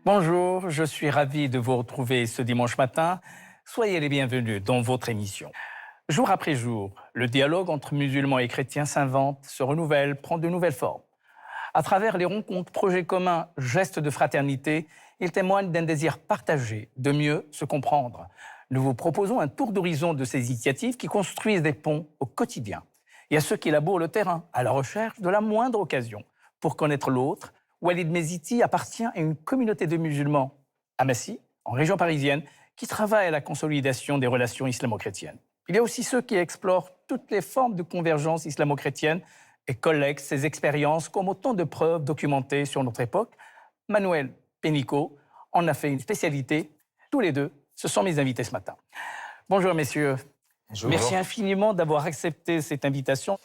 Bonjour, je suis ravi de vous retrouver ce dimanche matin. Soyez les bienvenus dans votre émission. Jour après jour, le dialogue entre musulmans et chrétiens s'invente, se renouvelle, prend de nouvelles formes. À travers les rencontres, projets communs, gestes de fraternité, il témoigne d'un désir partagé de mieux se comprendre. Nous vous proposons un tour d'horizon de ces initiatives qui construisent des ponts au quotidien. Et à ceux qui labourent le terrain, à la recherche de la moindre occasion pour connaître l'autre. Walid Meziti appartient à une communauté de musulmans à Massy, en région parisienne, qui travaille à la consolidation des relations islamo-chrétiennes. Il y a aussi ceux qui explorent toutes les formes de convergence islamo-chrétienne et collectent ces expériences comme autant de preuves documentées sur notre époque. Manuel Pénicaud en a fait une spécialité. Tous les deux, ce sont mes invités ce matin. Bonjour messieurs. Bonjour. Merci infiniment d'avoir accepté cette invitation.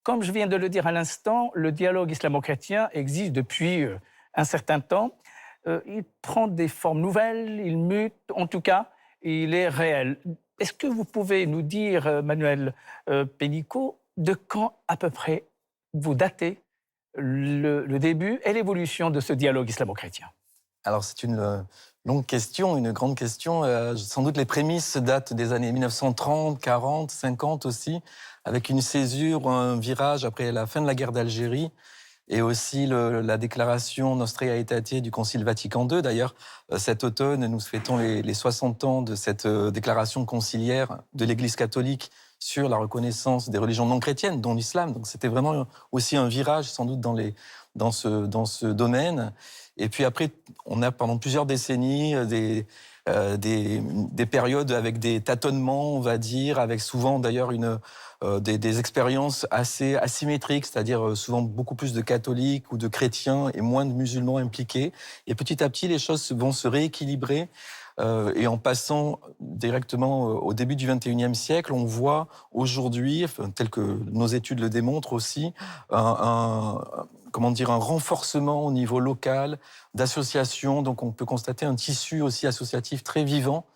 Comme je viens de le dire à l'instant, le dialogue islamo-chrétien existe depuis un certain temps. Il prend des formes nouvelles, il mute, en tout cas, il est réel. Est-ce que vous pouvez nous dire, Manuel Pénicaud, de quand à peu près vous datez le début et l'évolution de ce dialogue islamo-chrétien? Alors c'est une longue question, une grande question. Sans doute les prémices datent des années 1930, 40, 50 aussi, avec une césure, un virage après la fin de la guerre d'Algérie et aussi la déclaration Nostra Aetate du Concile Vatican II. D'ailleurs, cet automne, nous fêtons les 60 ans de cette déclaration conciliaire de l'Église catholique sur la reconnaissance des religions non chrétiennes, dont l'islam. Donc c'était vraiment aussi un virage, sans doute, dans ce domaine. Et puis après, on a pendant plusieurs décennies des périodes avec des tâtonnements, on va dire, avec souvent d'ailleurs des expériences assez asymétriques, c'est-à-dire souvent beaucoup plus de catholiques ou de chrétiens et moins de musulmans impliqués. Et petit à petit, les choses vont se rééquilibrer. Et en passant directement au début du XXIe siècle, on voit aujourd'hui, tel que nos études le démontrent aussi, un renforcement au niveau local d'associations. Donc on peut constater un tissu aussi associatif très vivant,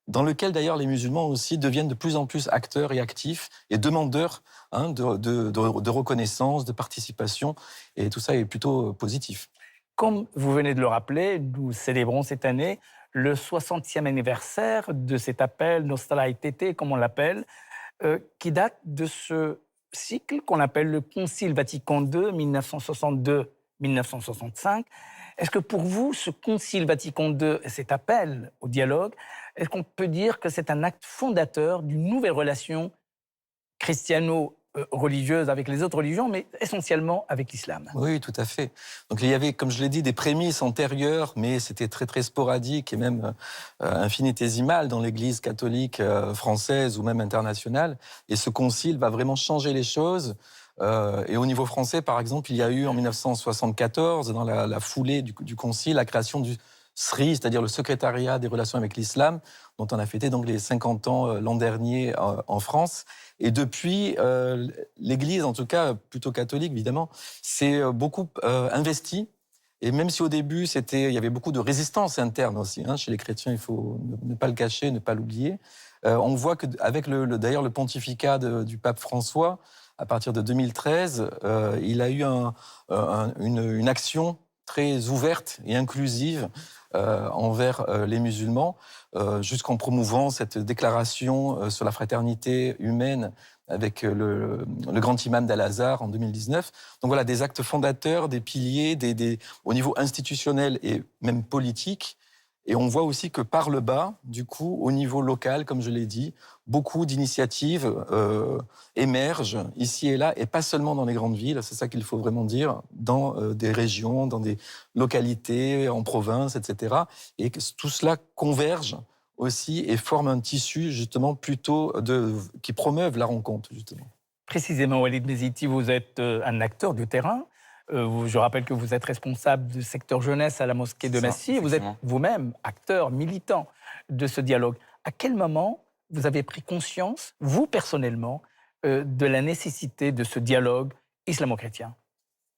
dans lequel d'ailleurs les musulmans aussi deviennent de plus en plus acteurs et actifs et demandeurs de reconnaissance, de participation. Et tout ça est plutôt positif. Comme vous venez de le rappeler, nous célébrons cette année le 60e anniversaire de cet appel Nostra Aetate, comme on l'appelle, qui date de ce cycle qu'on appelle le Concile Vatican II, 1962-1965. Est-ce que pour vous, ce Concile Vatican II et cet appel au dialogue, est-ce qu'on peut dire que c'est un acte fondateur d'une nouvelle relation christiano-religieuse avec les autres religions, mais essentiellement avec l'islam? Oui, tout à fait. Donc il y avait, comme je l'ai dit, des prémices antérieures, mais c'était très très sporadique et même infinitésimal dans l'Église catholique française ou même internationale. Et ce concile va vraiment changer les choses. Et au niveau français, par exemple, il y a eu en 1974, dans la foulée du concile, la création du SRI, c'est-à-dire le secrétariat des relations avec l'islam, dont on a fêté donc les 50 ans l'an dernier en France. Et depuis, l'Église, en tout cas plutôt catholique évidemment, s'est beaucoup investie. Et même si au début, il y avait beaucoup de résistance interne aussi, chez les chrétiens, il faut ne pas le cacher, ne pas l'oublier. On voit qu'avec d'ailleurs le pontificat du pape François, à partir de 2013, il a eu une action très ouverte et inclusive envers les musulmans, jusqu'en promouvant cette déclaration sur la fraternité humaine avec le grand imam d'Al-Azhar en 2019. Donc voilà, des actes fondateurs, des piliers, au niveau institutionnel et même politique. Et on voit aussi que par le bas, du coup, au niveau local, comme je l'ai dit, beaucoup d'initiatives émergent ici et là, et pas seulement dans les grandes villes, c'est ça qu'il faut vraiment dire, dans des régions, dans des localités, en province, etc. Et que tout cela converge aussi et forme un tissu, justement, qui promeuve la rencontre, justement. Précisément, Walid Meziti, vous êtes un acteur du terrain. Je rappelle que vous êtes responsable du secteur jeunesse à la mosquée de Massy. Vous êtes vous-même acteur, militant de ce dialogue. À quel moment vous avez pris conscience, vous personnellement, de la nécessité de ce dialogue islamo-chrétien?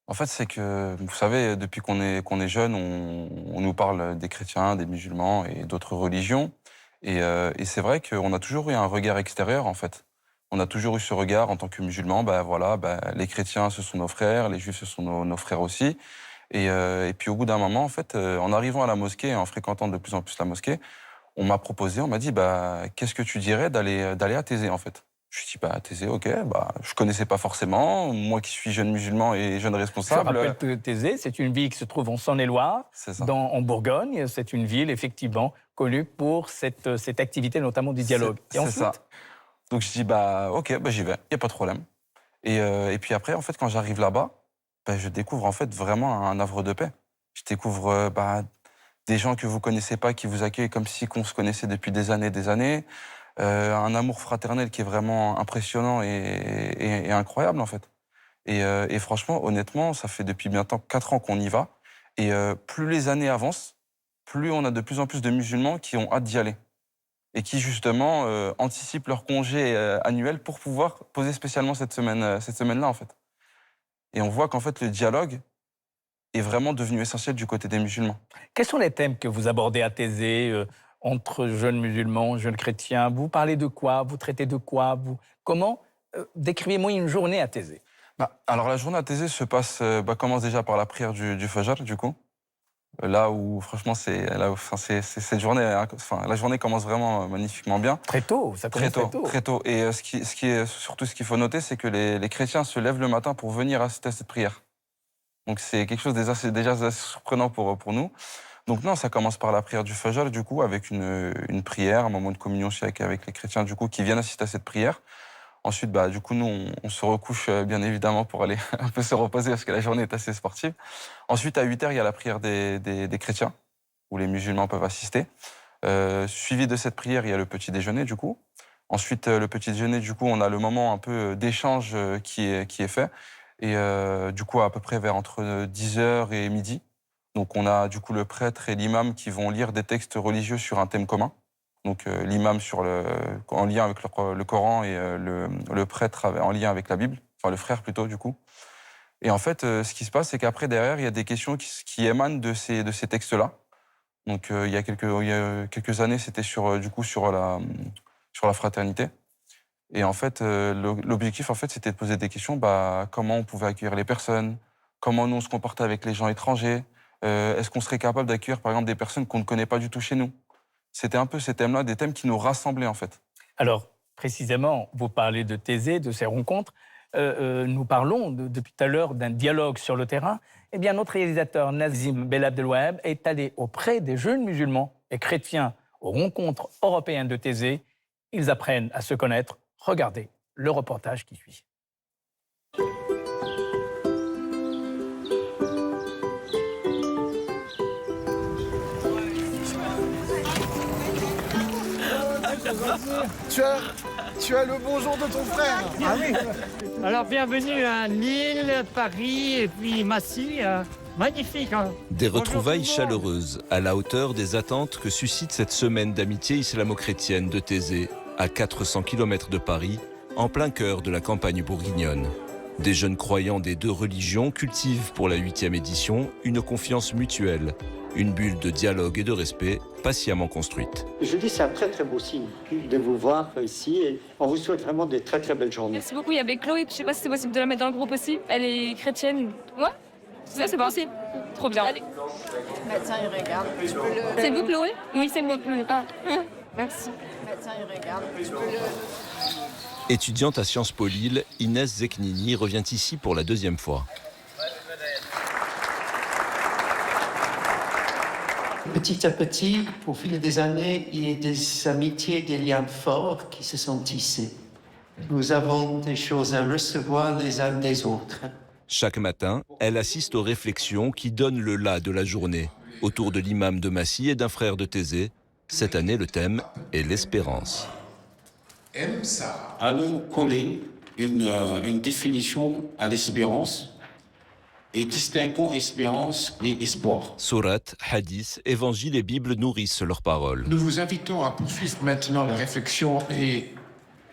En fait, c'est que, vous savez, depuis qu'on est jeune, on nous parle des chrétiens, des musulmans et d'autres religions. Et c'est vrai qu'on a toujours eu un regard extérieur, en fait. On a toujours eu ce regard en tant que musulmans, les chrétiens, ce sont nos frères, les juifs, ce sont nos frères aussi. Et puis au bout d'un moment, en fait, en arrivant à la mosquée, en fréquentant de plus en plus la mosquée, on m'a proposé, on m'a dit, bah, qu'est-ce que tu dirais d'aller à Thésée, en fait? Je me suis dit, bah, Thésée, ok, bah, je connaissais pas forcément. Moi qui suis jeune musulman et jeune Je responsable. rappelle que Thésée, c'est une ville qui se trouve en Saône-et-Loire, C'est ça. en Bourgogne. C'est une ville, effectivement, connue pour cette activité, notamment du dialogue. Et C'est ça. ensuite, Donc je dis, bah, ok, bah, j'y vais, il n'y a pas de problème. Et puis après, en fait, quand j'arrive là-bas, bah, je découvre en fait vraiment un havre de paix. Je découvre bah, des gens que vous connaissez pas, qui vous accueillent comme si on se connaissait depuis des années. Un amour fraternel qui est vraiment impressionnant et incroyable, en fait. Et franchement, honnêtement, ça fait depuis bientôt 4 ans qu'on y va. Et plus les années avancent, plus on a de plus en plus de musulmans qui ont hâte d'y aller. Et qui, justement, anticipent leur congé annuel pour pouvoir poser spécialement cette semaine-là, en fait. Et on voit qu'en fait, le dialogue est vraiment devenu essentiel du côté des musulmans. quels sont les thèmes que vous abordez à Thésée entre jeunes musulmans, jeunes chrétiens? Vous parlez de quoi? Vous traitez de quoi? Comment décrivez-moi une journée à Thésée. Bah, alors, la journée à Thésée commence déjà par la prière du Fajr, du coup. Là où, franchement, c'est cette journée, hein, enfin, la journée commence vraiment magnifiquement bien. Très tôt, ça commence très tôt. Très tôt. Et surtout, ce qu'il faut noter, c'est que les chrétiens se lèvent le matin pour venir assister à cette prière. Donc, c'est quelque chose déjà assez surprenant pour nous. Donc, non, ça commence par la prière du Fajr, du coup, avec une prière, un moment de communion aussi avec les chrétiens, du coup, qui viennent assister à cette prière. Ensuite, bah, du coup, nous, on se recouche, bien évidemment, pour aller un peu se reposer, parce que la journée est assez sportive. Ensuite, à 8h, il y a la prière des chrétiens, où les musulmans peuvent assister. Suivi de cette prière, il y a le petit déjeuner, du coup. Ensuite, le petit déjeuner, du coup, on a le moment un peu d'échange qui est fait. Et du coup, à peu près vers entre 10h et midi. Donc, on a du coup le prêtre et l'imam qui vont lire des textes religieux sur un thème commun. Donc, l'imam en lien avec le Coran et le prêtre en lien avec la Bible. Enfin, le frère plutôt, du coup. Et en fait, ce qui se passe, c'est qu'après, derrière, il y a des questions qui émanent de ces textes-là. Donc, il y a quelques années, c'était sur la fraternité. Et en fait, l'objectif, en fait, c'était de poser des questions. Bah, comment on pouvait accueillir les personnes? Comment nous, on se comportait avec les gens étrangers? Est-ce qu'on serait capable d'accueillir, par exemple, des personnes qu'on ne connaît pas du tout chez nous? C'était un peu ces thèmes-là, des thèmes qui nous rassemblaient, en fait. Alors, précisément, vous parlez de Thésée, de ces rencontres. Nous parlons depuis tout à l'heure d'un dialogue sur le terrain. Eh bien, notre réalisateur Nazim Belabdeloueb est allé auprès des jeunes musulmans et chrétiens aux rencontres européennes de Thésée. Ils apprennent à se connaître. Regardez le reportage qui suit. Tu as le bonjour de ton frère. Ah oui. Alors bienvenue à Lille, Paris et puis Massy. Magnifique. Hein. Des Bonjour retrouvailles tout le monde. chaleureuses à la hauteur des attentes que suscite cette semaine d'amitié islamo-chrétienne de Thésée, à 400 km de Paris, en plein cœur de la campagne bourguignonne. Des jeunes croyants des deux religions cultivent pour la 8e édition une confiance mutuelle, une bulle de dialogue et de respect patiemment construite. Je dis c'est un très très beau signe de vous voir ici et on vous souhaite vraiment des très très belles journées. Merci beaucoup. Il y avait Chloé, je sais pas si c'est possible de la mettre dans le groupe aussi. Elle est chrétienne. Ouais, c'est possible. Trop bien. Allez. Médecin, il regarde. Tu peux le... C'est vous, Chloé? Oui, c'est moi, Chloé. Ah, merci. Médecin, il regarde. Tu peux le... Étudiante à Sciences Po Lille, Inès Zeknini revient ici pour la 2e fois. Petit à petit, au fil des années, il y a des amitiés, des liens forts qui se sont tissés. Nous avons des choses à recevoir les uns des autres. Chaque matin, elle assiste aux réflexions qui donnent le là de la journée, autour de l'imam de Massy et d'un frère de Thésée. Cette année, le thème est l'espérance. Allons coller une définition à l'espérance et distinguons espérance et espoir. Sourates, hadiths, évangiles et Bible nourrissent leurs paroles. Nous vous invitons à poursuivre maintenant la réflexion et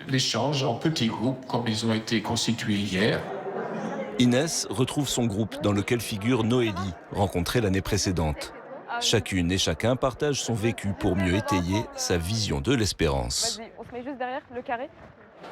l'échange en petits groupes comme ils ont été constitués hier. Inès retrouve son groupe dans lequel figure Noélie, rencontrée l'année précédente. Chacune et chacun partage son vécu pour mieux étayer sa vision de l'espérance. Vas-y, on se met juste derrière le carré.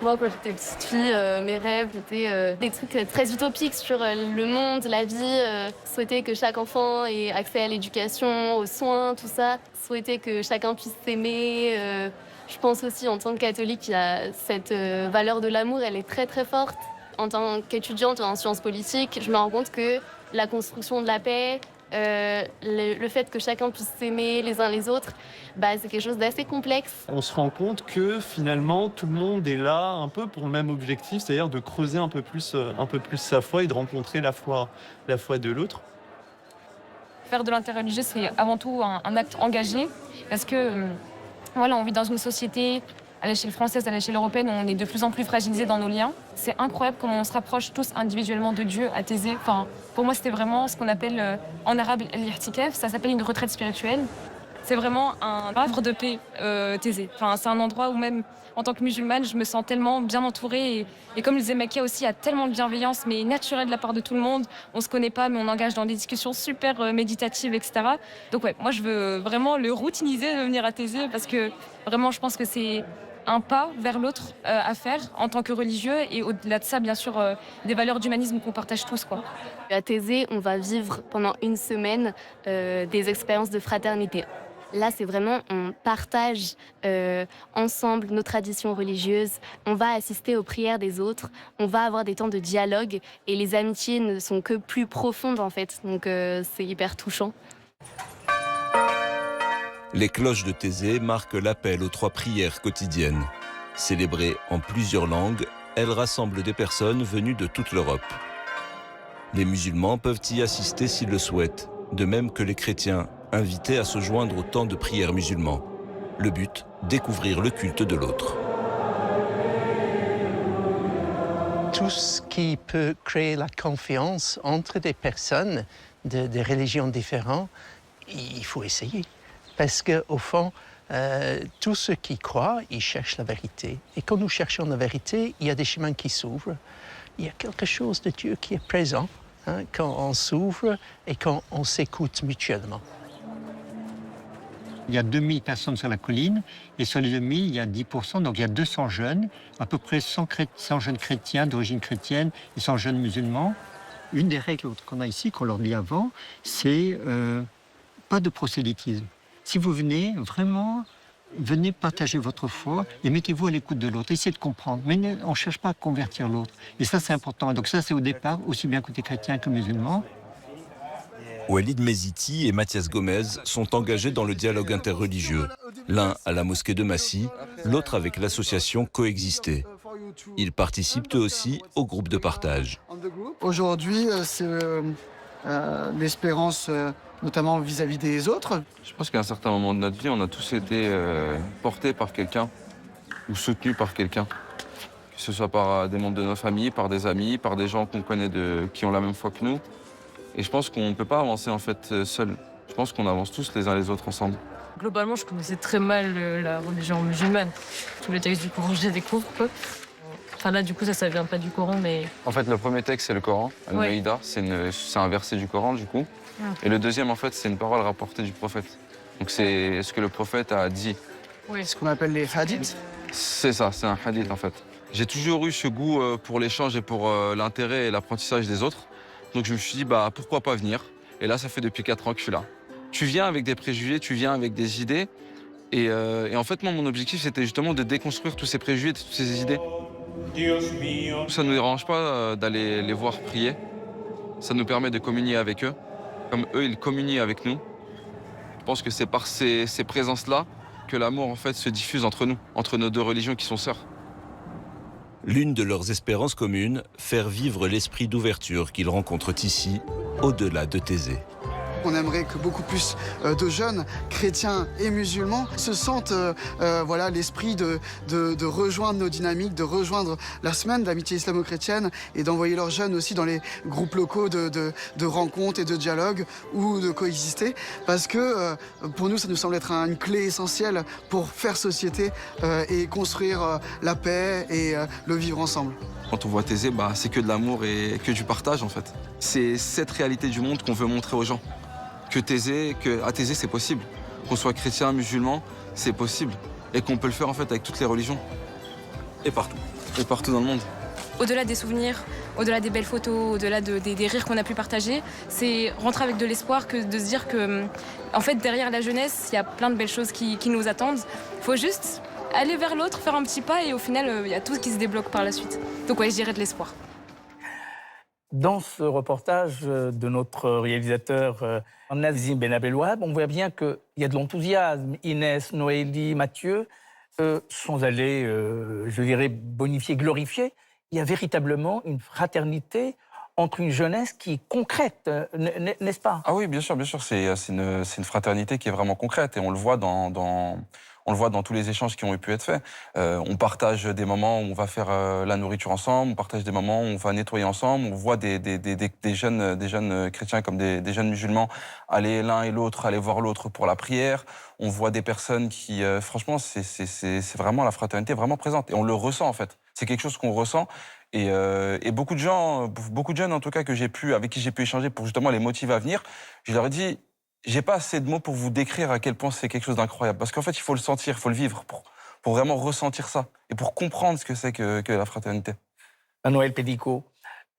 Moi, quand j'étais petite fille, mes rêves étaient des trucs très utopiques sur le monde, la vie. Souhaiter que chaque enfant ait accès à l'éducation, aux soins, tout ça. Souhaiter que chacun puisse s'aimer. Je pense aussi, en tant que catholique, il y a cette valeur de l'amour, elle est très très forte. En tant qu'étudiante en sciences politiques, je me rends compte que la construction de la paix, le fait que chacun puisse s'aimer les uns les autres, c'est quelque chose d'assez complexe. On se rend compte que finalement tout le monde est là un peu pour le même objectif, c'est-à-dire de creuser un peu plus sa foi et de rencontrer la foi de l'autre. Faire de l'interreligieux, c'est avant tout un acte engagé, parce que voilà, on vit dans une société à l'échelle française, à l'échelle européenne, on est de plus en plus fragilisés dans nos liens. C'est incroyable comment on se rapproche tous individuellement de Dieu à Thésée. Enfin, pour moi, c'était vraiment ce qu'on appelle en arabe l'ihtikaf. Ça s'appelle une retraite spirituelle. C'est vraiment un havre de paix, Thésée. Enfin, c'est un endroit où même, en tant que musulmane, je me sens tellement bien entourée. Et comme le disait Makia aussi, il y a tellement de bienveillance, mais naturelle de la part de tout le monde. On ne se connaît pas, mais on engage dans des discussions super méditatives, etc. Donc ouais, moi, je veux vraiment le routiniser de venir à Thésée, parce que vraiment, je pense que c'est un pas vers l'autre à faire en tant que religieux, et au-delà de ça, bien sûr, des valeurs d'humanisme qu'on partage tous, quoi. À Thésée, on va vivre pendant une semaine des expériences de fraternité. Là, c'est vraiment, on partage ensemble nos traditions religieuses, on va assister aux prières des autres, on va avoir des temps de dialogue, et les amitiés ne sont que plus profondes, en fait. Donc, c'est hyper touchant. Les cloches de Thésée marquent l'appel aux 3 prières quotidiennes. Célébrées en plusieurs langues, elles rassemblent des personnes venues de toute l'Europe. Les musulmans peuvent y assister s'ils le souhaitent, de même que les chrétiens, invités à se joindre au temps de prière musulman. Le but, découvrir le culte de l'autre. Tout ce qui peut créer la confiance entre des personnes de religions différentes, il faut essayer. Parce qu'au fond, tous ceux qui croient, ils cherchent la vérité. Et quand nous cherchons la vérité, il y a des chemins qui s'ouvrent. Il y a quelque chose de Dieu qui est présent quand on s'ouvre et quand on s'écoute mutuellement. Il y a 2000 personnes sur la colline, et sur les 2000, il y a 10%, donc il y a 200 jeunes, à peu près 100 jeunes chrétiens d'origine chrétienne et 100 jeunes musulmans. Une des règles qu'on a ici, qu'on leur dit avant, c'est pas de prosélytisme. Si vous venez, vraiment, venez partager votre foi et mettez-vous à l'écoute de l'autre. Essayez de comprendre. Mais on ne cherche pas à convertir l'autre. Et ça, c'est important. Donc ça, c'est au départ, aussi bien côté chrétien que musulman. Walid Meziti et Mathias Gomez sont engagés dans le dialogue interreligieux. L'un à la mosquée de Massy, l'autre avec l'association Coexister. Ils participent eux aussi au groupe de partage. Aujourd'hui, c'est l'espérance, notamment vis-à-vis des autres. Je pense qu'à un certain moment de notre vie, on a tous été portés par quelqu'un ou soutenus par quelqu'un. Que ce soit par des membres de nos familles, par des amis, par des gens qu'on connaît qui ont la même foi que nous. Et je pense qu'on ne peut pas avancer en fait seul. Je pense qu'on avance tous les uns les autres ensemble. Globalement, je connaissais très mal la religion musulmane. Tous les textes du Coran, je les découvre, quoi. Enfin là, du coup, ça vient pas du Coran, mais... En fait, le premier texte, c'est le Coran, Al-Maïda. C'est un verset du Coran, du coup. Et le deuxième, en fait, c'est une parole rapportée du prophète. Donc c'est ce que le prophète a dit. Oui. Ce qu'on appelle les hadiths. C'est ça, c'est un hadith, en fait. J'ai toujours eu ce goût pour l'échange et pour l'intérêt et l'apprentissage des autres. Donc je me suis dit, pourquoi pas venir? Et là, ça fait depuis 4 ans que je suis là. Tu viens avec des préjugés, tu viens avec des idées. Et en fait, moi, mon objectif, c'était justement de déconstruire tous ces préjugés, toutes ces idées. Ça ne nous dérange pas d'aller les voir prier. Ça nous permet de communier avec eux, comme eux, ils communient avec nous. Je pense que c'est par ces présences-là que l'amour, en fait, se diffuse entre nous, entre nos 2 religions qui sont sœurs. L'une de leurs espérances communes, faire vivre l'esprit d'ouverture qu'ils rencontrent ici, au-delà de Thésée. On aimerait que beaucoup plus de jeunes chrétiens et musulmans se sentent l'esprit de rejoindre nos dynamiques, de rejoindre la semaine d'amitié islamo-chrétienne et d'envoyer leurs jeunes aussi dans les groupes locaux de rencontres et de dialogues ou de coexister. Parce que pour nous, ça nous semble être une clé essentielle pour faire société et construire la paix et le vivre ensemble. Quand on voit Thésée, c'est que de l'amour et que du partage en fait. C'est cette réalité du monde qu'on veut montrer aux gens. À Thésée, c'est possible. Qu'on soit chrétien, musulman, c'est possible. Et qu'on peut le faire en fait avec toutes les religions. Et partout. Et partout dans le monde. Au-delà des souvenirs, au-delà des belles photos, au-delà des rires qu'on a pu partager, c'est rentrer avec de l'espoir que de se dire que, en fait, derrière la jeunesse, il y a plein de belles choses qui nous attendent. Il faut juste aller vers l'autre, faire un petit pas et au final, il y a tout qui se débloque par la suite. Donc ouais, je dirais de l'espoir. Dans ce reportage de notre réalisateur Nazim Benabelouab, on voit bien qu'il y a de l'enthousiasme. Inès, Noélie, Mathieu, sans aller, je dirais, bonifier, glorifier, il y a véritablement une fraternité entre une jeunesse qui est concrète, n'est-ce pas? Ah oui, bien sûr, c'est une fraternité qui est vraiment concrète et on le voit dans tous les échanges qui ont pu être faits. On partage des moments où on va faire la nourriture ensemble, on partage des moments où on va nettoyer ensemble, on voit des jeunes chrétiens comme des jeunes musulmans aller l'un et l'autre, aller voir l'autre pour la prière. On voit des personnes qui, franchement, c'est vraiment la fraternité vraiment présente et on le ressent en fait. C'est quelque chose qu'on ressent. Et beaucoup de jeunes en tout cas avec qui j'ai pu échanger pour justement les motiver à venir, je leur ai dit, j'ai pas assez de mots pour vous décrire à quel point c'est quelque chose d'incroyable. Parce qu'en fait, il faut le sentir, il faut le vivre pour vraiment ressentir ça et pour comprendre ce que c'est que la fraternité. Noël Pédico,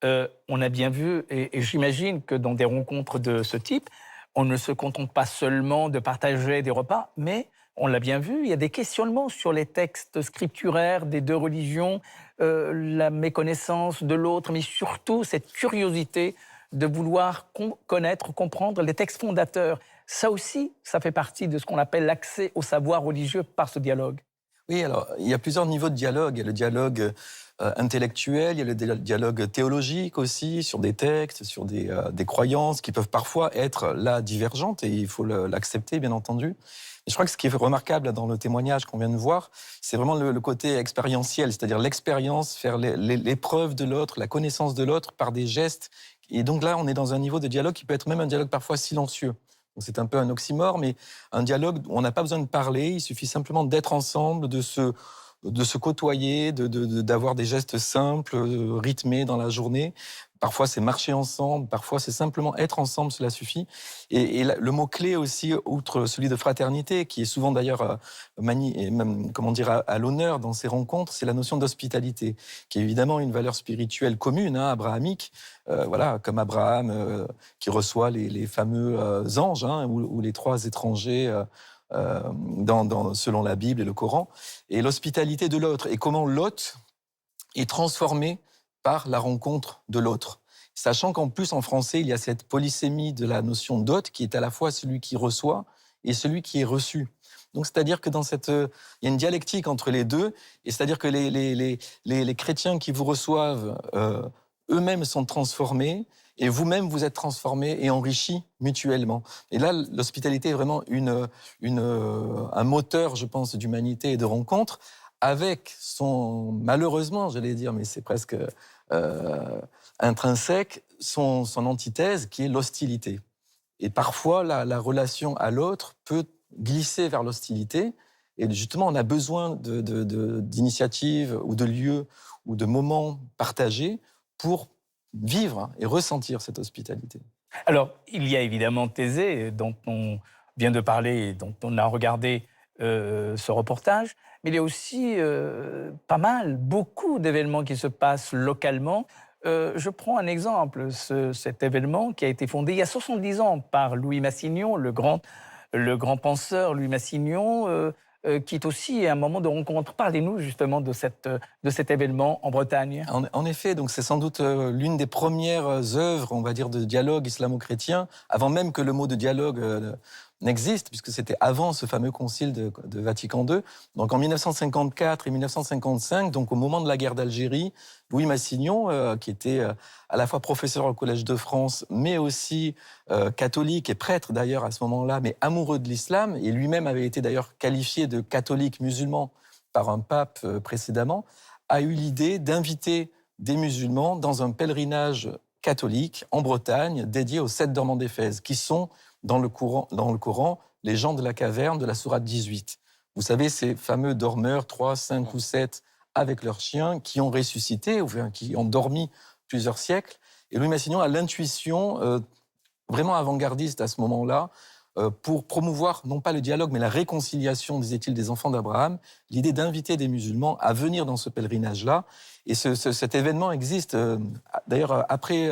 on a bien vu, et j'imagine que dans des rencontres de ce type, on ne se contente pas seulement de partager des repas, mais on l'a bien vu, il y a des questionnements sur les textes scripturaires des deux religions, la méconnaissance de l'autre, mais surtout cette curiosité de vouloir connaître, comprendre les textes fondateurs. Ça aussi, ça fait partie de ce qu'on appelle l'accès au savoir religieux par ce dialogue. Oui, alors, il y a plusieurs niveaux de dialogue. Il y a le dialogue intellectuel, il y a le dialogue théologique aussi, sur des textes, sur des croyances qui peuvent parfois être là divergentes, et il faut l'accepter, bien entendu. Et je crois que ce qui est remarquable dans le témoignage qu'on vient de voir, c'est vraiment le côté expérientiel, c'est-à-dire l'expérience, faire l'épreuve de l'autre, la connaissance de l'autre par des gestes. Et donc là, on est dans un niveau de dialogue qui peut être même un dialogue parfois silencieux. Donc c'est un peu un oxymore, mais un dialogue où on n'a pas besoin de parler, il suffit simplement d'être ensemble, de se côtoyer, d'avoir des gestes simples, rythmés dans la journée. Parfois, c'est marcher ensemble, parfois, c'est simplement être ensemble, cela suffit. Et le mot-clé aussi, outre celui de fraternité, qui est souvent d'ailleurs à l'honneur dans ces rencontres, c'est la notion d'hospitalité, qui est évidemment une valeur spirituelle commune, abrahamique, comme Abraham qui reçoit les fameux anges, ou les 3 étrangers selon la Bible et le Coran, et l'hospitalité de l'autre, et comment l'hôte est transformé par la rencontre de l'autre. Sachant qu'en plus, en français, il y a cette polysémie de la notion d'hôte qui est à la fois celui qui reçoit et celui qui est reçu. Donc, c'est-à-dire que il y a une dialectique entre les deux, et c'est-à-dire que les chrétiens qui vous reçoivent, eux-mêmes sont transformés, et vous-même, vous êtes transformés et enrichis mutuellement. Et là, l'hospitalité est vraiment un moteur, je pense, d'humanité et de rencontre, avec malheureusement, j'allais dire, mais c'est presque intrinsèque, son antithèse, qui est l'hostilité. Et parfois, la relation à l'autre peut glisser vers l'hostilité, et justement, on a besoin d'initiatives ou de lieux ou de moments partagés pour vivre et ressentir cette hospitalité. Alors, il y a évidemment Thésée, dont on vient de parler et dont on a regardé ce reportage, mais il y a aussi beaucoup d'événements qui se passent localement. Je prends un exemple, cet événement qui a été fondé il y a 70 ans par Louis Massignon, le grand penseur Louis Massignon, qui est aussi un moment de rencontre. Parlez-nous justement de cet événement en Bretagne. En effet, donc c'est sans doute l'une des premières œuvres, on va dire, de dialogue islamo-chrétien, avant même que le mot de dialogue n'existe, puisque c'était avant ce fameux concile de Vatican II. Donc en 1954 et 1955, donc au moment de la guerre d'Algérie, Louis Massignon, qui était à la fois professeur au Collège de France, mais aussi catholique et prêtre d'ailleurs à ce moment-là, mais amoureux de l'islam, et lui-même avait été d'ailleurs qualifié de catholique musulman par un pape précédemment, a eu l'idée d'inviter des musulmans dans un pèlerinage catholique en Bretagne dédié aux 7 dormants d'Éphèse, qui sont dans le Coran, les gens de la caverne de la sourate 18. Vous savez, ces fameux dormeurs, 3, 5 ou 7, avec leurs chiens, qui ont ressuscité, ou qui ont dormi plusieurs siècles. Et Louis Massignon a l'intuition, vraiment avant-gardiste à ce moment-là, pour promouvoir, non pas le dialogue, mais la réconciliation, disait-il, des enfants d'Abraham, l'idée d'inviter des musulmans à venir dans ce pèlerinage-là. Et cet événement existe, d'ailleurs, après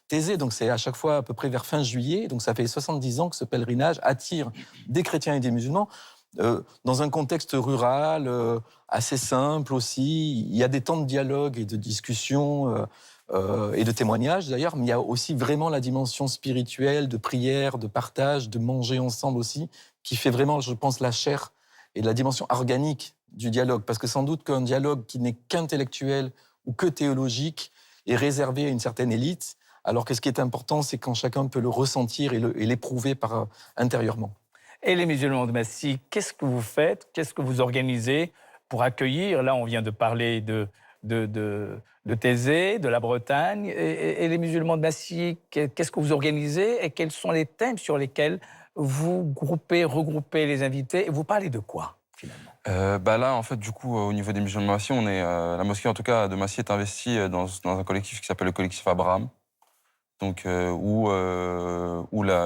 Thésée, donc c'est à chaque fois à peu près vers fin juillet, donc ça fait 70 ans que ce pèlerinage attire des chrétiens et des musulmans, dans un contexte rural, assez simple aussi. Il y a des temps de dialogue et de discussion et de témoignages d'ailleurs, mais il y a aussi vraiment la dimension spirituelle, de prière, de partage, de manger ensemble aussi, qui fait vraiment, je pense, la chair et la dimension organique du dialogue. Parce que sans doute qu'un dialogue qui n'est qu'intellectuel ou que théologique est réservé à une certaine élite, alors que ce qui est important, c'est quand chacun peut le ressentir et l'éprouver intérieurement. Et les musulmans de Massy, qu'est-ce que vous faites? Qu'est-ce que vous organisez pour accueillir? Là, on vient de parler de Thésée, de la Bretagne. Et les musulmans de Massy, qu'est-ce que vous organisez? Et quels sont les thèmes sur lesquels vous regroupez les invités? Et vous parlez de quoi, finalement? Là, en fait, du coup, au niveau des musulmans de Massy, on est, la mosquée, en tout cas, de Massy est investie dans un collectif qui s'appelle le collectif Abraham. Donc, où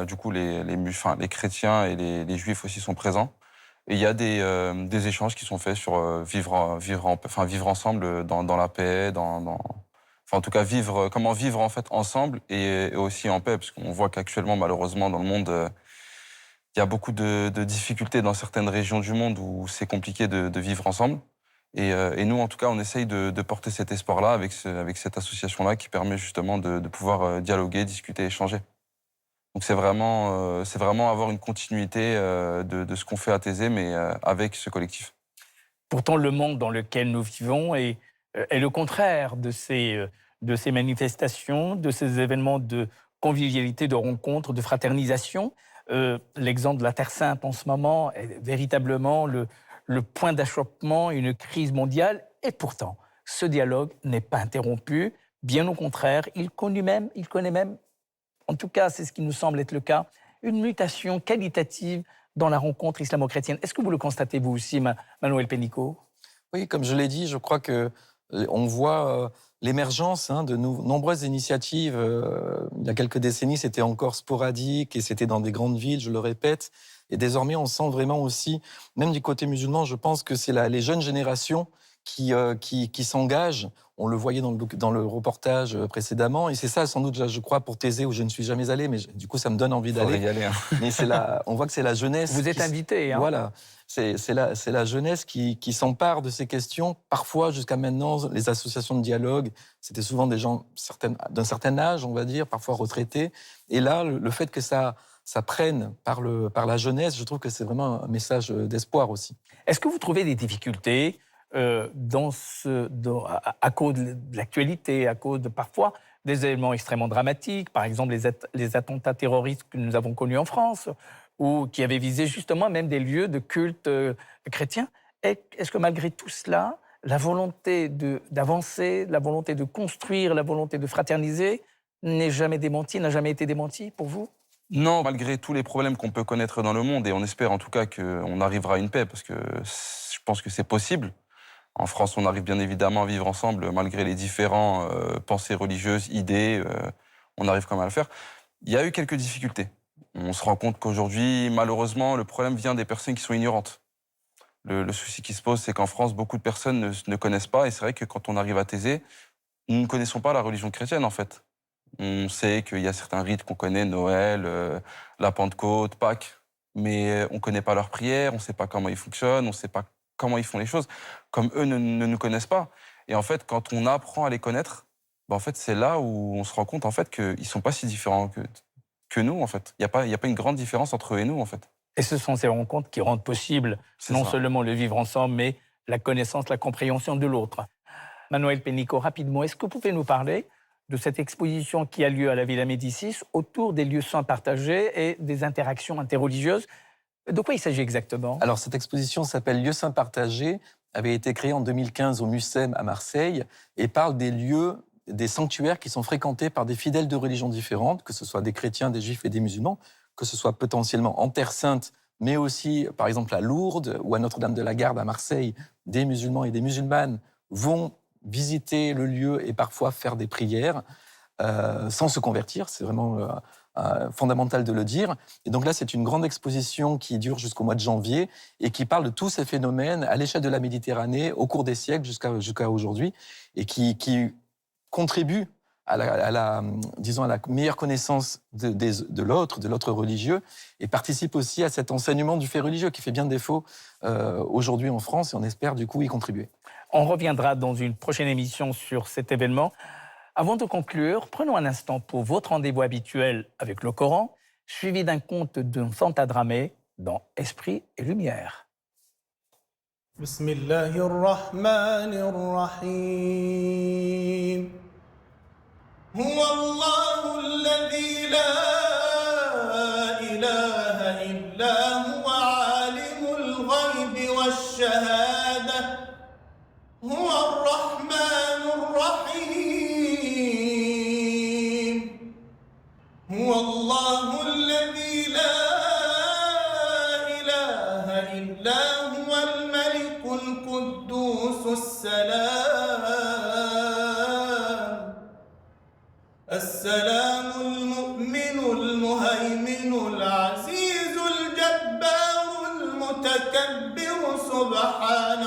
du coup, les chrétiens et les juifs aussi sont présents. Et il y a des échanges qui sont faits sur vivre ensemble dans la paix, en tout cas, comment vivre en fait ensemble et aussi en paix, parce qu'on voit qu'actuellement, malheureusement, dans le monde, il y a beaucoup de difficultés dans certaines régions du monde où c'est compliqué de vivre ensemble. Et nous, en tout cas, on essaye de porter cet espoir-là avec cette association-là qui permet justement de pouvoir dialoguer, discuter, échanger. Donc c'est vraiment avoir une continuité de ce qu'on fait à Thésée, mais avec ce collectif. Pourtant, le monde dans lequel nous vivons est le contraire de ces manifestations, de ces événements de convivialité, de rencontres, de fraternisation. L'exemple de la Terre Sainte en ce moment est véritablement le point d'achoppement, une crise mondiale. Et pourtant, ce dialogue n'est pas interrompu. Bien au contraire, il connaît même, en tout cas c'est ce qui nous semble être le cas, une mutation qualitative dans la rencontre islamo-chrétienne. Est-ce que vous le constatez vous aussi, Manuel Pénicaud? Oui, comme je l'ai dit, je crois qu'on voit l'émergence de nombreuses initiatives. Il y a quelques décennies, c'était encore sporadique et c'était dans des grandes villes, je le répète. Et désormais, on sent vraiment aussi, même du côté musulman, je pense que c'est les jeunes générations qui s'engagent. On le voyait dans le reportage précédemment. Et c'est ça, sans doute, je crois, pour Thésée, où je ne suis jamais allé, mais du coup, ça me donne envie d'aller. Y aller, hein. Mais on voit que c'est la jeunesse. Vous êtes invité. Hein. Voilà. C'est la jeunesse qui s'empare de ces questions. Parfois, jusqu'à maintenant, les associations de dialogue, c'était souvent des gens d'un certain âge, on va dire, parfois retraités. Et là, le fait que ça prenne par la jeunesse, je trouve que c'est vraiment un message d'espoir aussi. Est-ce que vous trouvez des difficultés à cause de l'actualité, à cause de parfois des éléments extrêmement dramatiques, par exemple les attentats terroristes que nous avons connus en France, ou qui avaient visé justement même des lieux de culte chrétien? Est-ce que malgré tout cela, la volonté d'avancer, la volonté de construire, la volonté de fraterniser n'a jamais été démentie pour vous? Non, malgré tous les problèmes qu'on peut connaître dans le monde, et on espère en tout cas qu'on arrivera à une paix, parce que je pense que c'est possible. En France, on arrive bien évidemment à vivre ensemble, malgré les différentes pensées religieuses, idées, on arrive quand même à le faire. Il y a eu quelques difficultés. On se rend compte qu'aujourd'hui, malheureusement, le problème vient des personnes qui sont ignorantes. Le souci qui se pose, c'est qu'en France, beaucoup de personnes ne connaissent pas, et c'est vrai que quand on arrive à Thésée, nous ne connaissons pas la religion chrétienne, en fait. On sait qu'il y a certains rites qu'on connaît, Noël, la Pentecôte, Pâques, mais on ne connaît pas leurs prières, on ne sait pas comment ils fonctionnent, on ne sait pas comment ils font les choses, comme eux ne nous connaissent pas. Et en fait, quand on apprend à les connaître, en fait, c'est là où on se rend compte en fait, qu'ils ne sont pas si différents que nous, en fait. Il n'y a pas une grande différence entre eux et nous, en fait. Et ce sont ces rencontres qui rendent possible non seulement le vivre ensemble, mais la connaissance, la compréhension de l'autre. Manuel Pénicaud, rapidement, est-ce que vous pouvez nous parler de cette exposition qui a lieu à la Villa Médicis autour des lieux saints partagés et des interactions interreligieuses? De quoi il s'agit exactement? Alors, cette exposition s'appelle Lieux saints partagés, avait été créée en 2015 au Mucem à Marseille et parle des lieux, des sanctuaires qui sont fréquentés par des fidèles de religions différentes, que ce soit des chrétiens, des juifs et des musulmans, que ce soit potentiellement en Terre Sainte, mais aussi, par exemple, à Lourdes ou à Notre-Dame-de-la-Garde à Marseille, des musulmans et des musulmanes vont visiter le lieu et parfois faire des prières sans se convertir. C'est vraiment fondamental de le dire. Et donc là, c'est une grande exposition qui dure jusqu'au mois de janvier et qui parle de tous ces phénomènes à l'échelle de la Méditerranée au cours des siècles jusqu'à aujourd'hui et qui contribue à la meilleure connaissance de l'autre religieux, et participe aussi à cet enseignement du fait religieux qui fait bien défaut aujourd'hui en France, et on espère du coup y contribuer. On reviendra dans une prochaine émission sur cet événement. Avant de conclure, prenons un instant pour votre rendez-vous habituel avec le Coran, suivi d'un conte d'un Fantadramé dans Esprit et Lumière. Bismillahirrahmanirrahim. هو الله الذي لا إله إلا هو عالم الغيب والشهادة هو الرحمن الرحيم هو الله الذي لا إله إلا هو الملك القدوس السلام المؤمن المهيمن العزيز الجبار المتكبر سبحان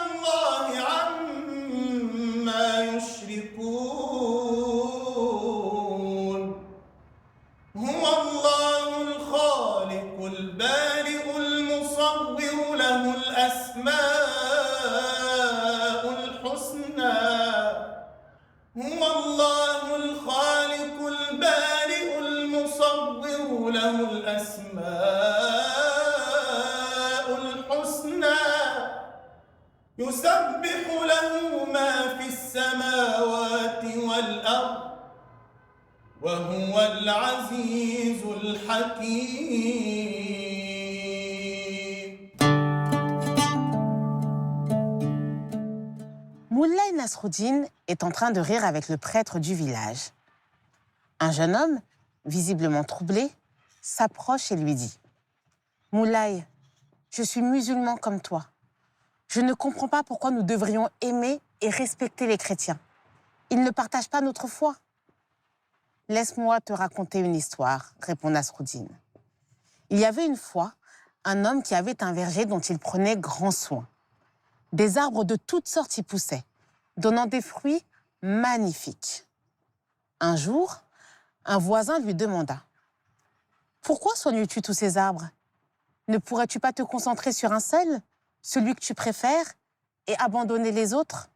الله عما يشركون هو الله الخالق البارئ المصور له الأسماء هو الله الخالق البارئ المصور له الأسماء الحسنى يسبح له ما في السماوات والأرض وهو العزيز الحكيم. Moulay Nasruddin est en train de rire avec le prêtre du village. Un jeune homme, visiblement troublé, s'approche et lui dit « Moulay, je suis musulman comme toi. Je ne comprends pas pourquoi nous devrions aimer et respecter les chrétiens. Ils ne partagent pas notre foi. » « Laisse-moi te raconter une histoire, répond Nasruddin. Il y avait une fois un homme qui avait un verger dont il prenait grand soin. Des arbres de toutes sortes y poussaient, donnant des fruits magnifiques. Un jour, un voisin lui demanda « Pourquoi soignes-tu tous ces arbres? Ne pourrais-tu pas te concentrer sur un seul, celui que tu préfères, et abandonner les autres ?»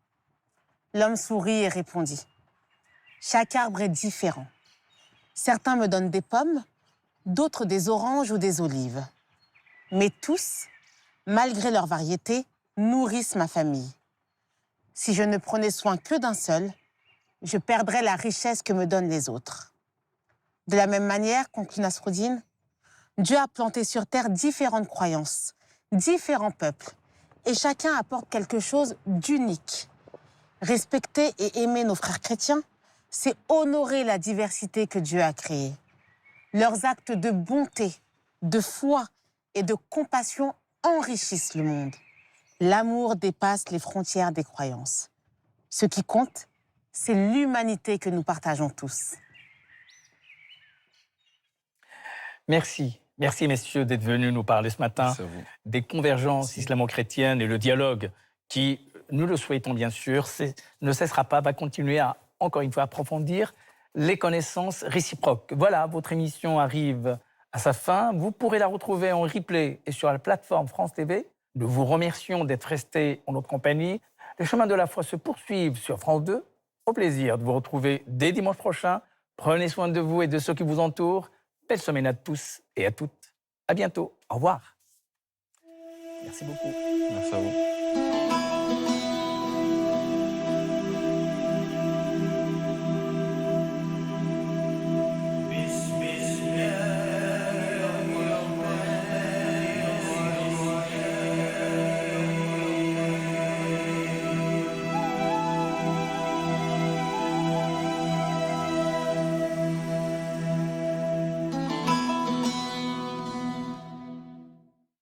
L'homme sourit et répondit « Chaque arbre est différent. Certains me donnent des pommes, d'autres des oranges ou des olives. Mais tous, malgré leur variété, nourrissent ma famille. Si je ne prenais soin que d'un seul, je perdrais la richesse que me donnent les autres. De la même manière, conclut Nasruddin, Dieu a planté sur terre différentes croyances, différents peuples, et chacun apporte quelque chose d'unique. Respecter et aimer nos frères chrétiens, c'est honorer la diversité que Dieu a créée. Leurs actes de bonté, de foi et de compassion enrichissent le monde. L'amour dépasse les frontières des croyances. Ce qui compte, c'est l'humanité que nous partageons tous. Merci. Merci, messieurs, d'être venus nous parler ce matin des convergences islamo-chrétiennes et le dialogue qui, nous le souhaitons bien sûr, ne cessera pas, va continuer à, encore une fois, approfondir les connaissances réciproques. Voilà, votre émission arrive à sa fin. Vous pourrez la retrouver en replay et sur la plateforme France TV. Nous vous remercions d'être restés en notre compagnie. Les chemins de la foi se poursuivent sur France 2. Au plaisir de vous retrouver dès dimanche prochain. Prenez soin de vous et de ceux qui vous entourent. Belle semaine à tous et à toutes. À bientôt. Au revoir. Merci beaucoup. Merci à vous.